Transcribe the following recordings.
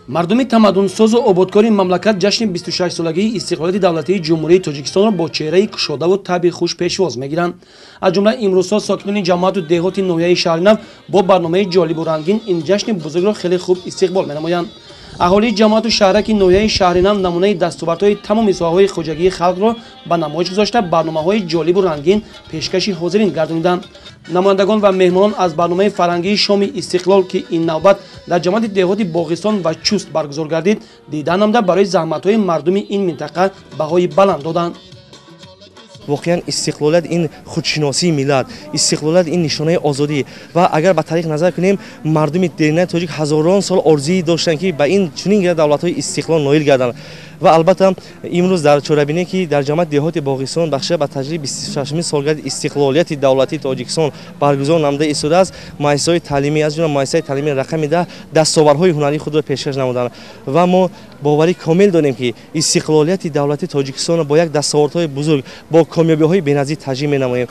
мардуми тамаддунсозу ободкори мамлакат ҷашни 26 солагии истиқлолияти давлатии ҷумҳурии Тоҷикистонро бо чеҳраи кушодаву табъи хуш пешвоз мегиранд. Аз ҷумла имрӯзҳо сокинони ҷамоату деҳоти ноҳияи Шахринав бо барномаи ҷолибу рангин ин ҷашни бузургро хеле хуб истиқбол менамоянд. аҳолии ҷамоату шаҳраки ноҳияи Шахринав намунаи дастовардҳои тамоми соҳаҳои хоҷагии халқро ба намоиш гузошта барномаҳои ҷолибу рангин пешкаши ҳозирин гардониданд. намояндагон ва меҳмонон аз барномаи фарҳангии Шоми Истиклол ки ин навбат дар ҷамоати деҳоти Боғистон ва Чуст баргузор гардид, дидан намуда барои заҳматҳои мардуми ин минтақа баҳои баланд доданд. واقعا استقلالت این خودشناسی ملت، استقلالت این نشانه آزادی و اگر به تاریخ نظر کنیم مردم دیرینه تاجیک هزاران سال آرزویی داشتند که به این چنین دولت‌های استقلال نائل گردند و البته امروز در چورابینی که در جامعه دهات باغستان بخش به تجربه 26 سالگرد استقلالیت دولتی تاجیکستان برگزار نموده ایستاده است. مؤسسه‌های تعلیمی از جمله مؤسسه تعلیمی رقم 10 دستاوردهای هنری خود را پیشکش نمودند و ما باوری کامل داریم که استقلالیت دولتی تاجیکستان با یک دستاوردهای بزرگ با کامیابی‌های بی‌نظیر تجزیه می‌نماییم.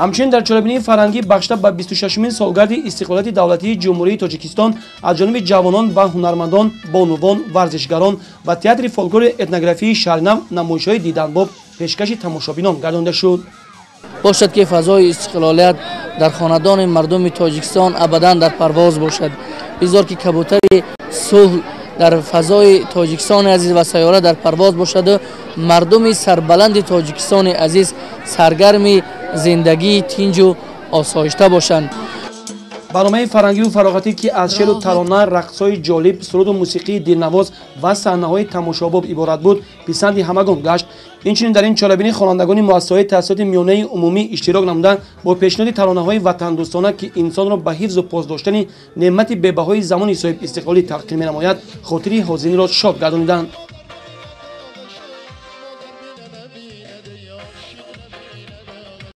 ҳамчунин дар чорабинии фарҳангӣ бахшида ба 26-мин солгарди истиқлолияти давлатии ҷумҳурии Тоҷикистон аз ҷониби ҷавонон ва ҳунармандон, бонувон, варзишгарон ва театри фолклори этнографии Шахринав намоишҳои диданбоб пешкаши тамошобинон гардонида шуд. бошад ки фазои истиқлолият дар хонадони мардуми Тоҷикистон абадан дар парвоз бошад. бизор ки кабутари сулҳ дар фазои Тоҷикистони азиз ва сайёра дар парвоз бошаду мардуми сарбаланди Тоҷикистони азиз саргарми зиндагии тинҷу осоишта бошанд. барномаи фарҳангиву фароғатӣ ки аз шеъру тарона, рақсҳои ҷолиб, суруду мусиқии дилнавоз ва саҳнаҳои тамошобоб иборат буд, писанди ҳамагон гашт. инчунин дар ин чорабинӣ хонандагони муассисаҳои таҳсилоти миёнаи умумӣ иштирок намуда бо пешниҳоди таронаҳои ватандӯстона ки инсонро ба ҳифзу поздоштани неъмати бебаҳои замони соҳиб истиқлолӣ талқин менамояд, хотири ҳозиринро шод гардониданд.